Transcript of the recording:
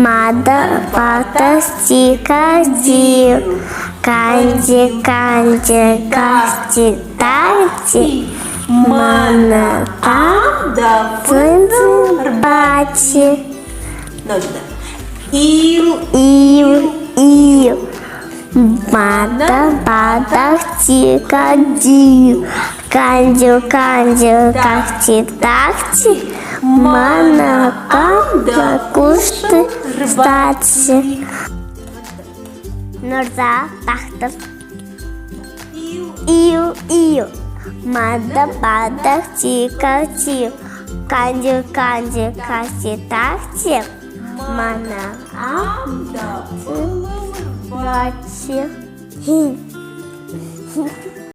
Мада, бата, стика, див. Канди, канди, касти, такти. Мана, там, Да, бати. Ножка. Ил, Ил. Мада, бата, стика, див. Канди, канди, касти, такти. Мана, панда, кушты, стати. Нурза, тахтар. Ил. Мада, бада, тика, тив. Канди, канди, касти, такти. Мана, анда, бати.